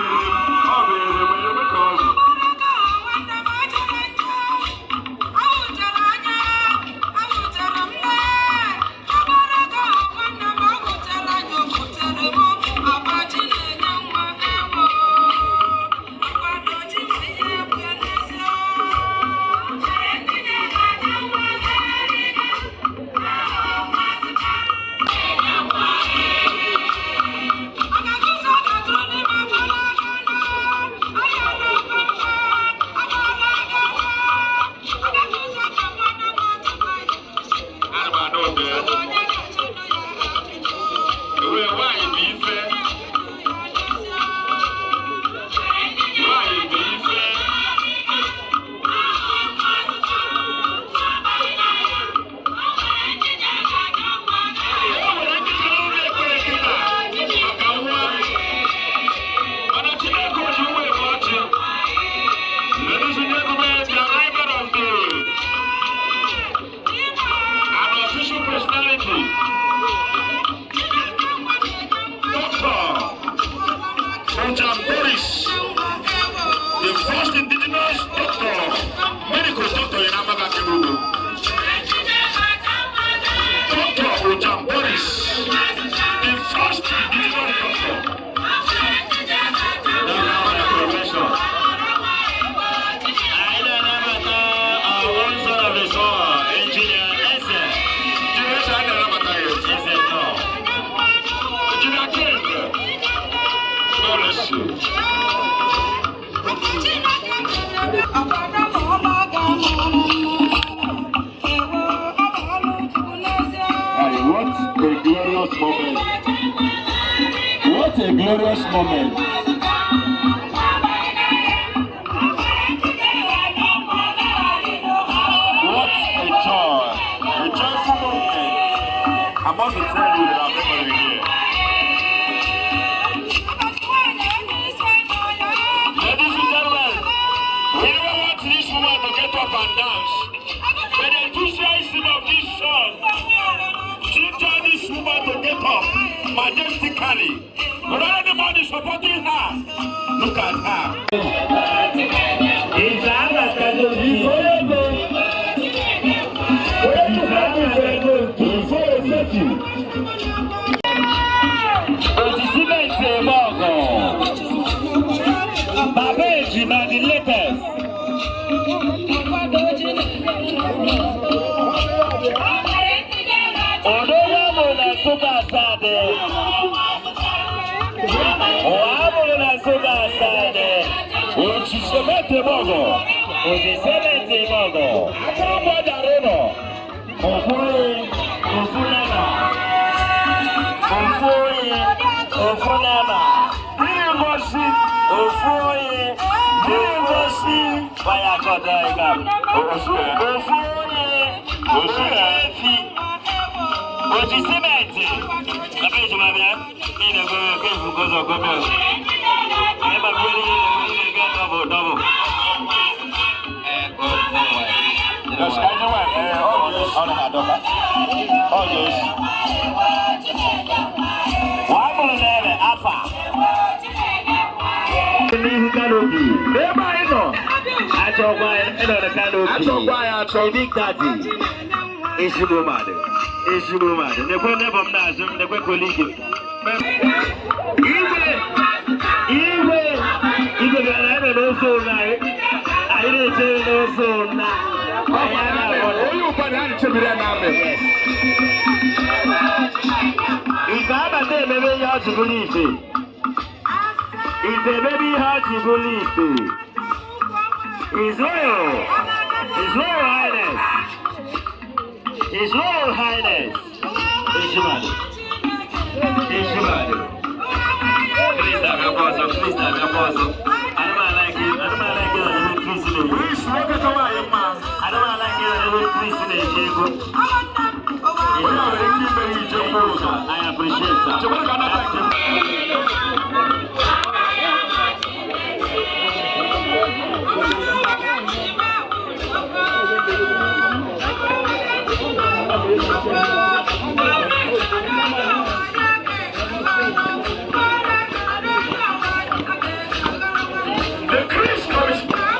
Ochi. What a glorious moment. What a glorious moment. What a joy. A joyful moment. I'm about to tell you that I'm memory here. Ladies and gentlemen, we never want this woman to get up and dance. But the enthusiasm of this song ginger this woman to get up majestically. But anybody supporting her, look at her. Babeji na the latest. Odowa na sugar sade. Oamo na sugar sade. Ochisemete mogo. Ochisemete mogo. Akrobo dareno. Ofure, ofunama. Ofure, ofunama. Ibosi, ofure, ibosi. Fire God igam. Ofure, ofurefi. Ochisemete. Abejo mabia. Ina go gozo gogo. Eba biri ina go double. Yes, I know it. Oh, yes. Why will there be Alpha? Canopy. Never know. I talk by the canopy. I talk by a big daddy. It's your mother. It's your mother. The one never does him, the one colleague. Even I don't know so right. I didn't know so now. If I have a day, maybe you have to believe it. If a baby has to believe it, His Royal Highness, His Royal Highness, His Majesty. Please have your boss, please have your boss. I don't like it. I don't like it. I don't like it. I appreciate that. The Chris Cosmetics.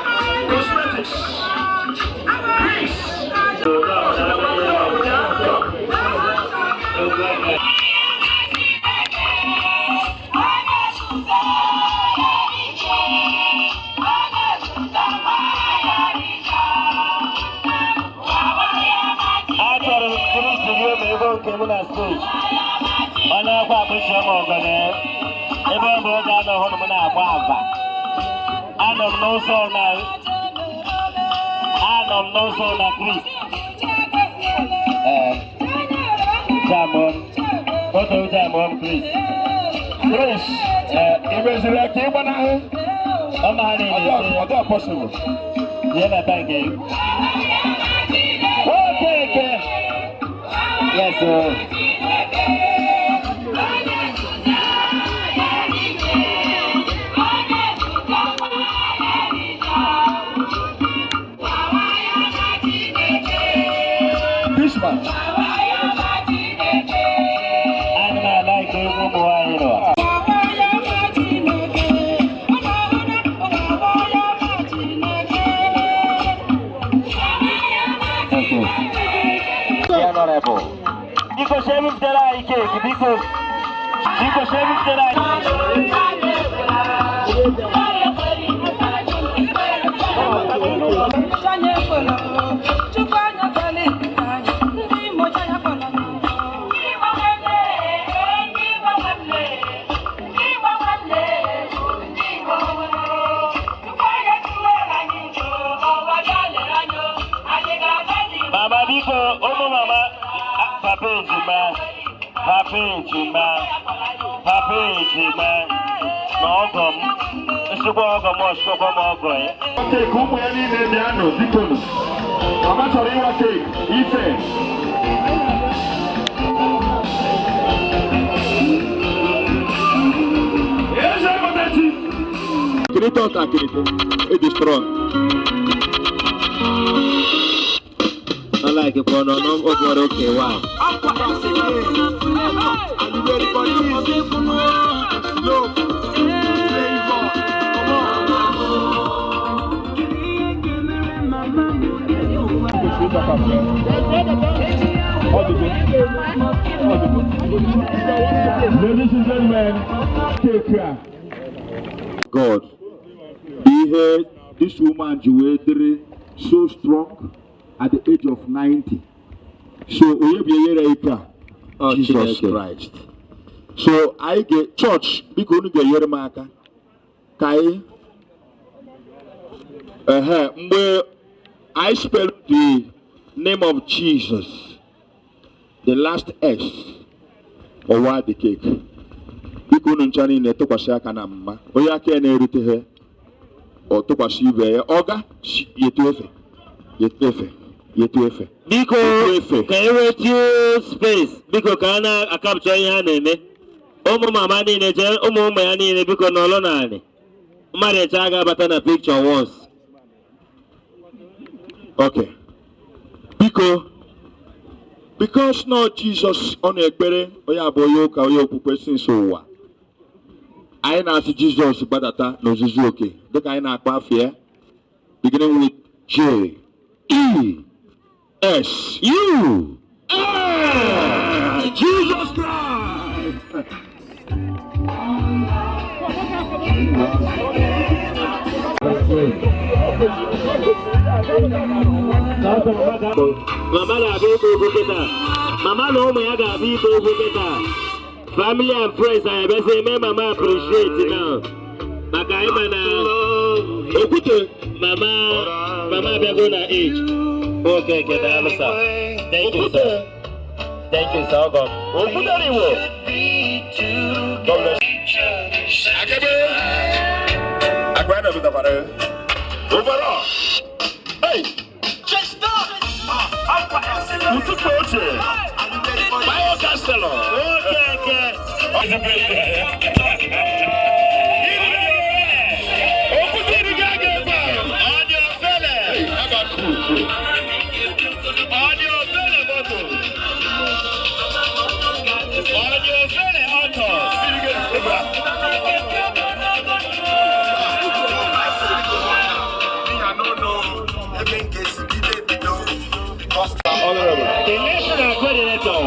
Chris. Chris, it was like you want to possible. Yeah, thank you. Okay. Yes, sir. This much. And I like to go more. Dico scemi della cake, dico scemi della biko ụmụ mama papa ejima na ọgọ m nsukwa ọgọ m ọsụkwa m ọgọ ya keeki ụmụ ya niile bịa nụ biko mama chọrọ ịwa keeki ife kirito ka kirito eji strong I like it for no okay wow Ladies and gentlemen, take care. God, this woman Juwedere so strong at the age of 90. So Jesus Christ. So I get church because you get maka. Kai. Where I spell the name of Jesus, the last S, or what the cake. Because nchani ne to kwasha kana mma. Oya ke na erute he. O to kwashi ibe oga yetu efe. Biko ka ewetu space. Biko ka na capture ihe a na-eme. Ụmụ mama niile je ụmụ ya niile biko n'ọlụ naanị. Mmadụ eche aga bata na picture once. Okay. Because now Jesus on ekpere oya aboyo ka oya okpukpe since ụwa. Anyị na-asị Jesus gbadata n'ozuzu oke dịka anyị na-akpa afọ beginning with J E S U Jesus Christ. Mama ga-abịa ịgba egwu kịta. Mama na ụmụ ya ga-abịa ịgba egwu kịta. Family and friends are ebe eme mama appreciate now. Maka anyị ma na okwute mama abịago na age. Okay, get the answer. Thank you, sir. Thank you, sir. Okwute riwo. God bless you. Agora não está para. Overall. Hey. Just stop. Muito forte. Vai ao Castelo. Okay. The national coordinator,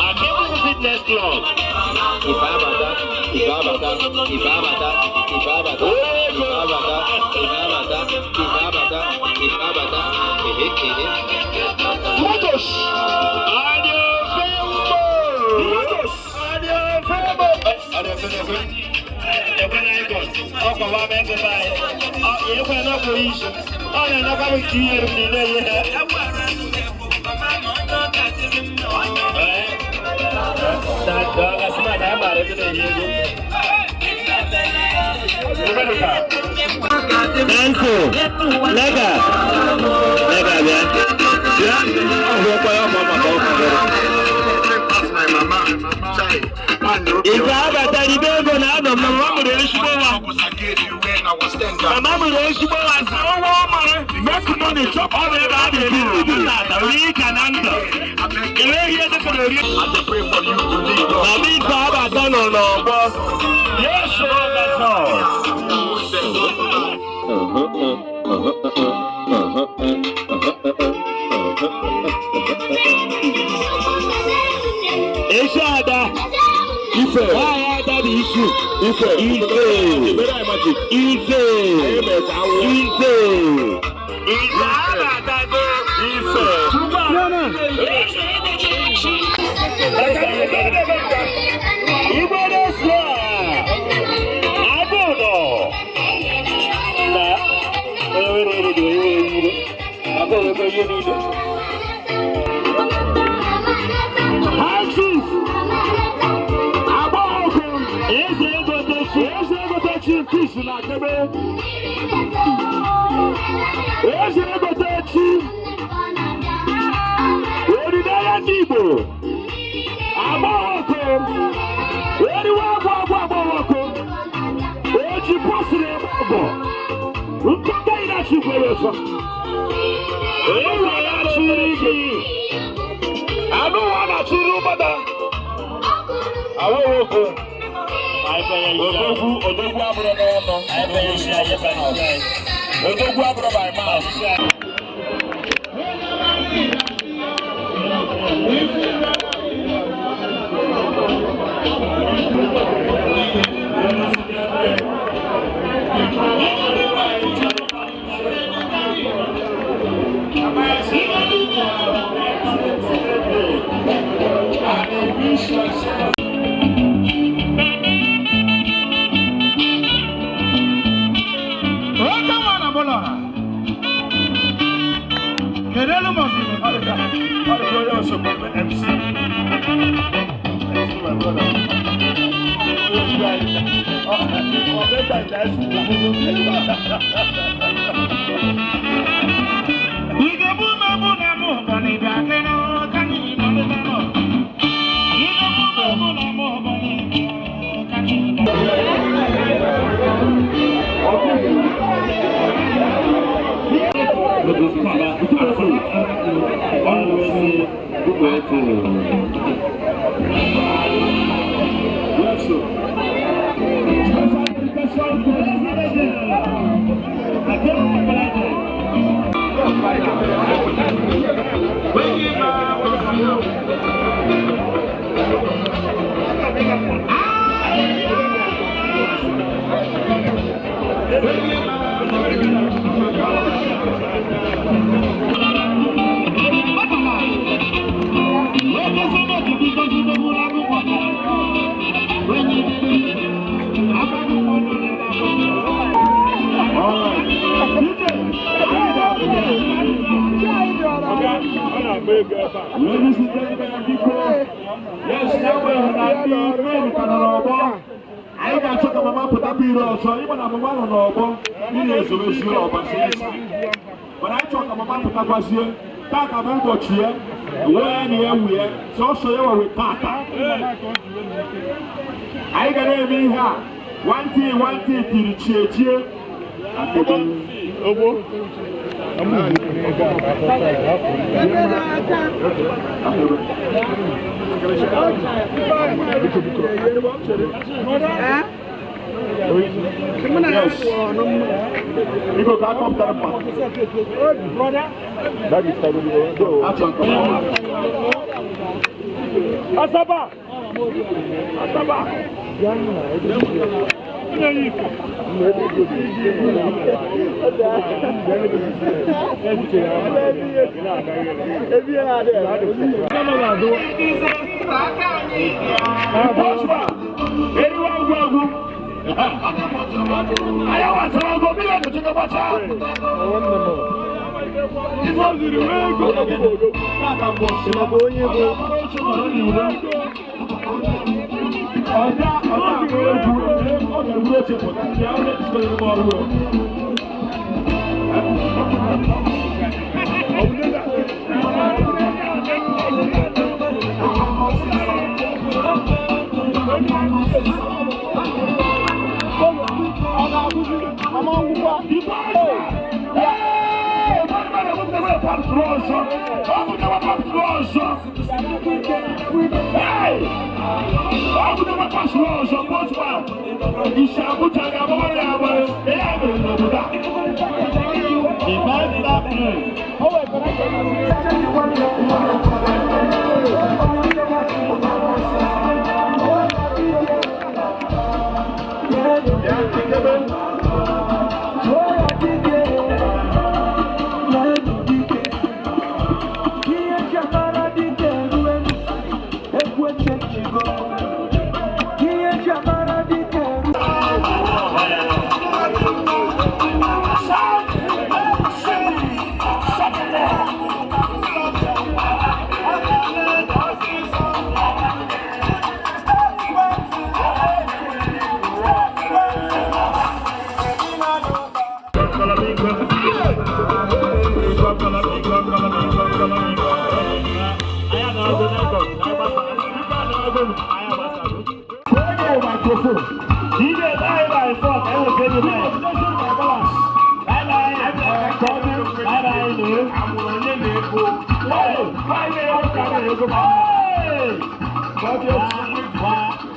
Akebu Fitness Club. Motos. Bye.